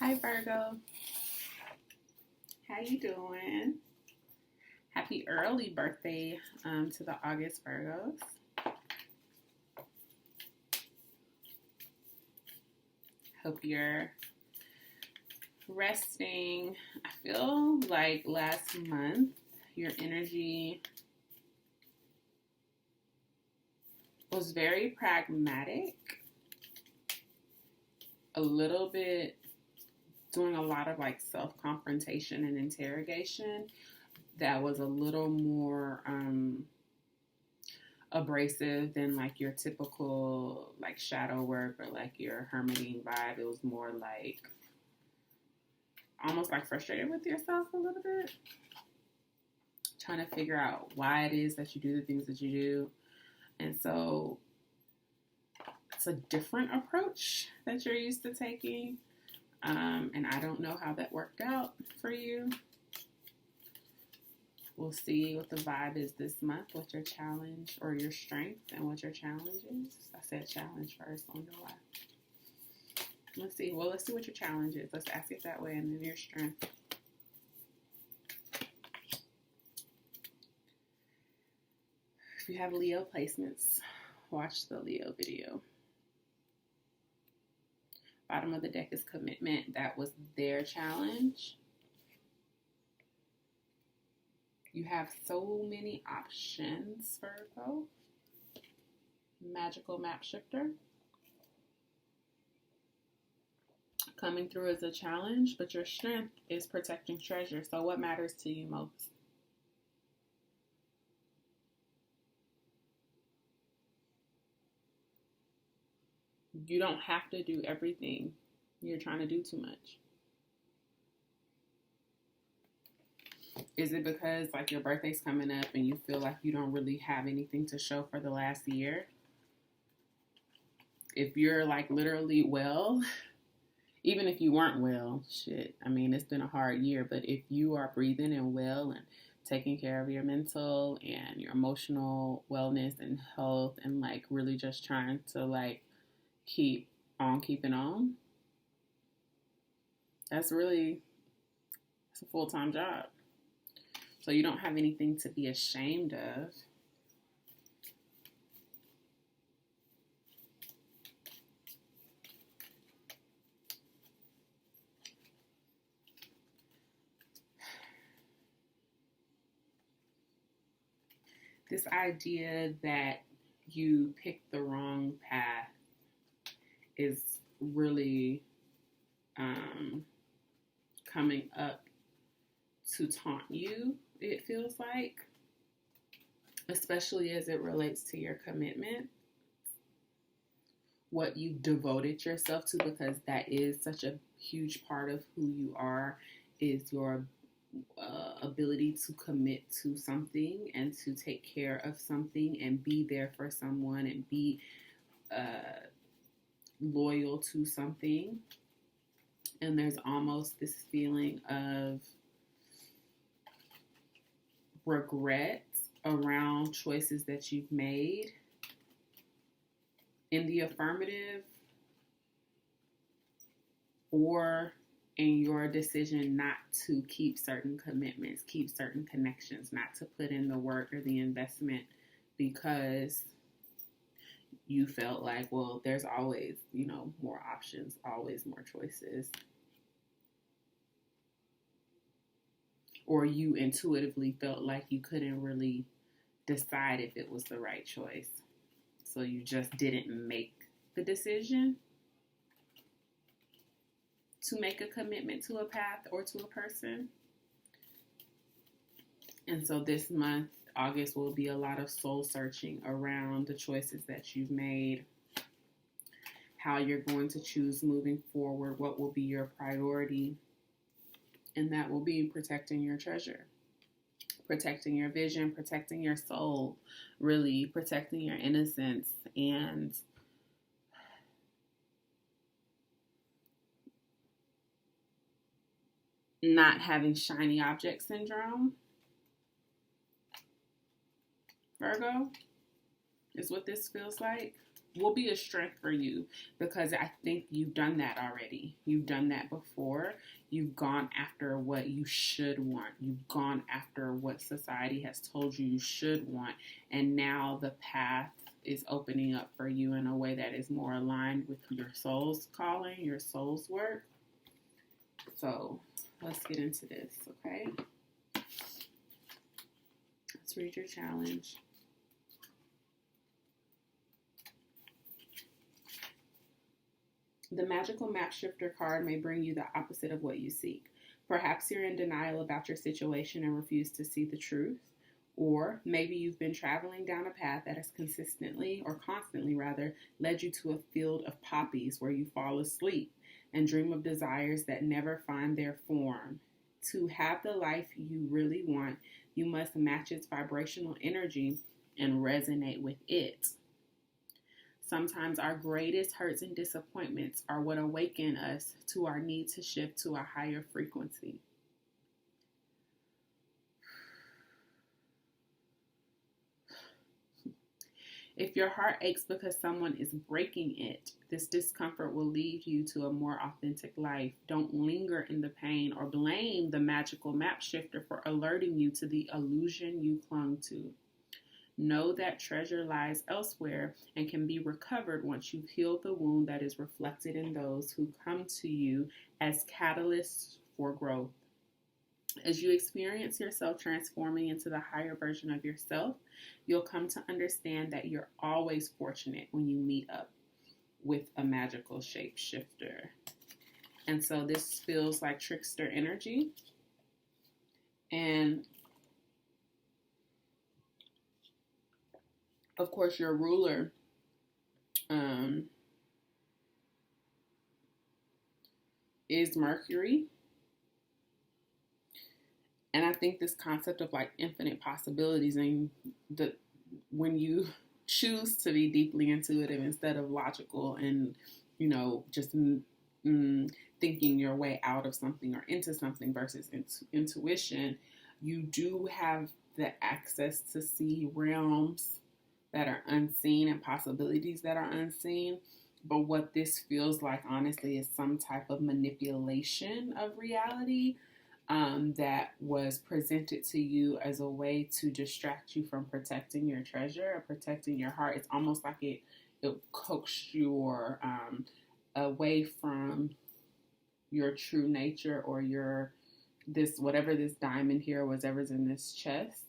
Hi Virgo, how you doing? Happy early birthday to the August Virgos. Hope you're resting. I feel like last month your energy was very pragmatic, a little bit doing a lot of like self-confrontation and interrogation that was a little more abrasive than like your typical like shadow work or like your hermiting vibe. It was more like almost like frustrated with yourself a little bit, trying to figure out why it is that you do the things that you do. And so it's a different approach that you're used to taking. And I don't know how that worked out for you. We'll see what the vibe is this month, what your challenge or your strength and what your challenge is. I said challenge first, I don't know why. Let's see. Well, let's see what your challenge is. Let's ask it that way, and then your strength. If you have Leo placements, watch the Leo video. Bottom of the deck is commitment. That was their challenge. You have so many options, Virgo. Magical map shifter. Coming through as a challenge, but your strength is protecting treasure. So what matters to you most? You don't have to do everything. You're trying to do too much. Is it because like your birthday's coming up and you feel like you don't really have anything to show for the last year? If you're like literally well, even if you weren't well, shit, I mean, it's been a hard year, but if you are breathing and well and taking care of your mental and your emotional wellness and health and like really just trying to like keep on keeping on, it's a full-time job. So you don't have anything to be ashamed of. This idea that you picked the wrong path is really coming up to taunt you, it feels like, especially as it relates to your commitment, what you've devoted yourself to, because that is such a huge part of who you are, is your ability to commit to something and to take care of something and be there for someone and be loyal to something. And there's almost this feeling of regret around choices that you've made in the affirmative or in your decision not to keep certain commitments, keep certain connections, not to put in the work or the investment because you felt like, well, there's always, more options, always more choices. Or you intuitively felt like you couldn't really decide if it was the right choice. So you just didn't make the decision to make a commitment to a path or to a person. And so this month, August, will be a lot of soul searching around the choices that you've made, how you're going to choose moving forward, what will be your priority. And that will be protecting your treasure, protecting your vision, protecting your soul, really protecting your innocence, and not having shiny object syndrome. Virgo is what this feels like. will be a strength for you, because I think you've done that already. You've done that before. You've gone after what you should want. You've gone after what society has told you should want. And now the path is opening up for you in a way that is more aligned with your soul's calling, your soul's work. So let's get into this, okay? Let's read your challenge. The magical map shifter card may bring you the opposite of what you seek. Perhaps you're in denial about your situation and refuse to see the truth. Or maybe you've been traveling down a path that has constantly led you to a field of poppies where you fall asleep and dream of desires that never find their form. To have the life you really want, you must match its vibrational energy and resonate with it. Sometimes our greatest hurts and disappointments are what awaken us to our need to shift to a higher frequency. If your heart aches because someone is breaking it, this discomfort will lead you to a more authentic life. Don't linger in the pain or blame the magical map shifter for alerting you to the illusion you clung to. Know that treasure lies elsewhere and can be recovered once you've healed the wound that is reflected in those who come to you as catalysts for growth. As you experience yourself transforming into the higher version of yourself, you'll come to understand that you're always fortunate when you meet up with a magical shapeshifter. And so this feels like trickster energy. And of course, your ruler is Mercury. And I think this concept of like infinite possibilities, and when you choose to be deeply intuitive instead of logical and, just thinking your way out of something or into something versus intuition, you do have the access to see realms that are unseen and possibilities that are unseen. But what this feels like, honestly, is some type of manipulation of reality that was presented to you as a way to distract you from protecting your treasure or protecting your heart. It's almost like it coaxed you or away from your true nature or whatever this diamond here, whatever's in this chest,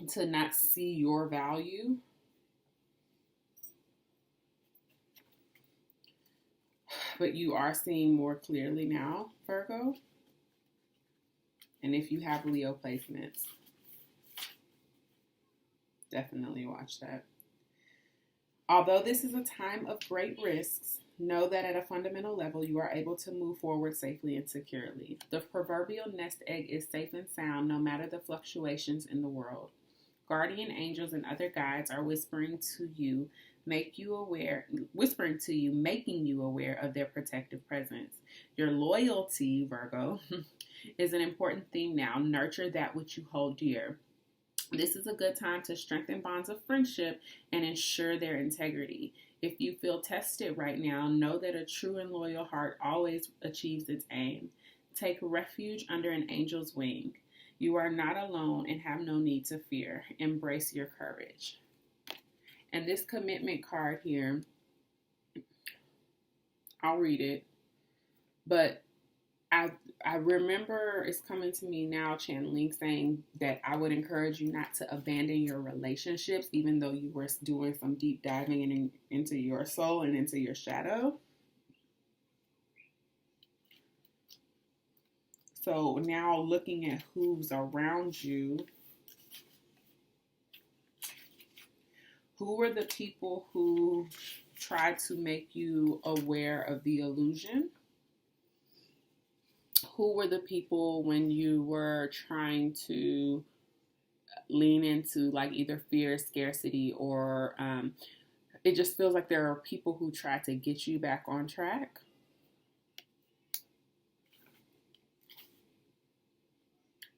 to not see your value. But you are seeing more clearly now, Virgo. And if you have Leo placements, definitely watch that. Although this is a time of great risks, know that at a fundamental level, you are able to move forward safely and securely. The proverbial nest egg is safe and sound no matter the fluctuations in the world. Guardian angels and other guides are whispering to you, making you aware of their protective presence. Your loyalty, Virgo, is an important theme now. Nurture that which you hold dear. This is a good time to strengthen bonds of friendship and ensure their integrity. If you feel tested right now, know that a true and loyal heart always achieves its aim. Take refuge under an angel's wing. You are not alone and have no need to fear. Embrace your courage. And this commitment card here, I'll read it, but I remember it's coming to me now, channeling, saying that I would encourage you not to abandon your relationships, even though you were doing some deep diving into your soul and into your shadow. So now looking at who's around you, who were the people who tried to make you aware of the illusion? Who were the people when you were trying to lean into like either fear, scarcity, or it just feels like there are people who try to get you back on track?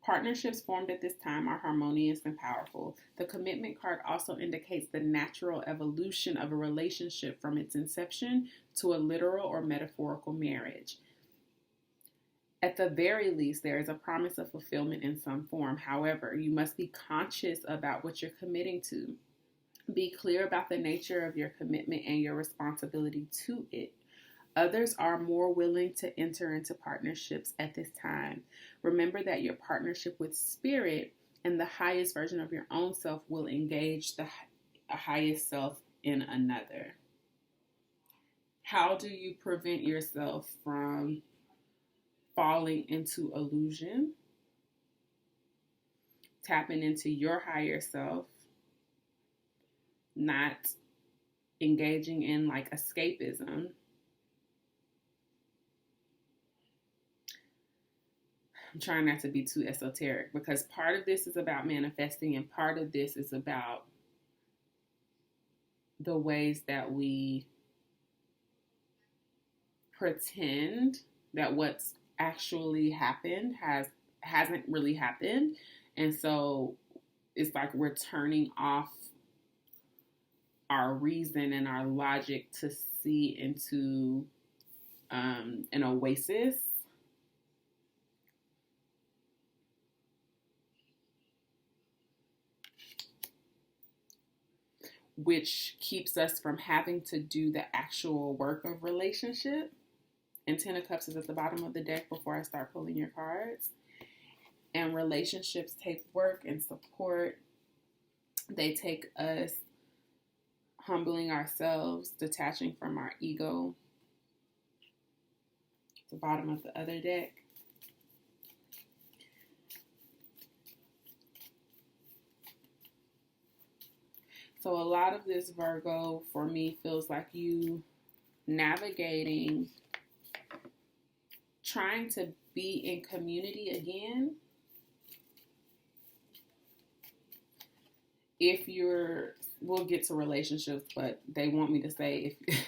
Partnerships formed at this time are harmonious and powerful. The commitment card also indicates the natural evolution of a relationship from its inception to a literal or metaphorical marriage. At the very least, there is a promise of fulfillment in some form. However, you must be conscious about what you're committing to. Be clear about the nature of your commitment and your responsibility to it. Others are more willing to enter into partnerships at this time. Remember that your partnership with spirit and the highest version of your own self will engage the highest self in another. How do you prevent yourself from falling into illusion? Tapping into your higher self, not engaging in like escapism. I'm trying not to be too esoteric because part of this is about manifesting and part of this is about the ways that we pretend that what's actually happened hasn't really happened. And so it's like we're turning off our reason and our logic to see into an oasis. Which keeps us from having to do the actual work of relationship. And Ten of Cups is at the bottom of the deck before I start pulling your cards. And relationships take work and support. They take us humbling ourselves, detaching from our ego. The bottom of the other deck. So a lot of this, Virgo, for me, feels like you navigating, trying to be in community again. If you're, we'll get to relationships, but they want me to say, if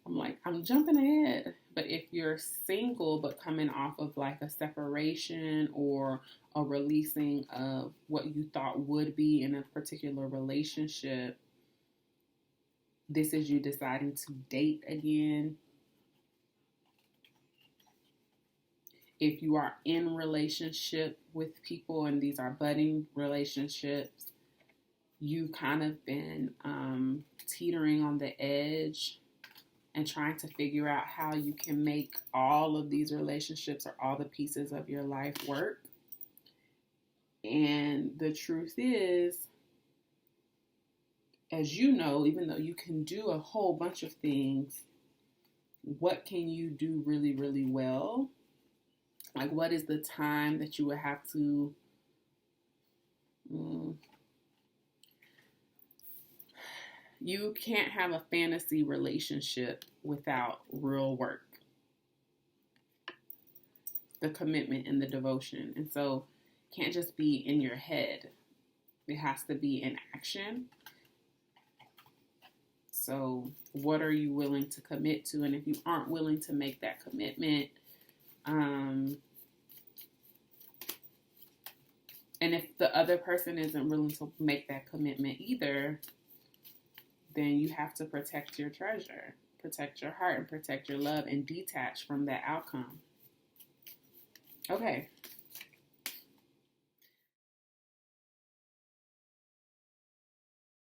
I'm like, I'm jumping ahead. But if you're single, but coming off of like a separation or a releasing of what you thought would be in a particular relationship, this is you deciding to date again. If you are in relationship with people and these are budding relationships, you've kind of been teetering on the edge and trying to figure out how you can make all of these relationships or all the pieces of your life work. And the truth is, as you know, even though you can do a whole bunch of things, what can you do really, really well? Like, what is the time that you would have to you can't have a fantasy relationship without real work, the commitment and the devotion. And so it can't just be in your head. It has to be in action. So what are you willing to commit to? And if you aren't willing to make that commitment, and if the other person isn't willing to make that commitment either, then you have to protect your treasure, protect your heart, and protect your love, and detach from that outcome. Okay,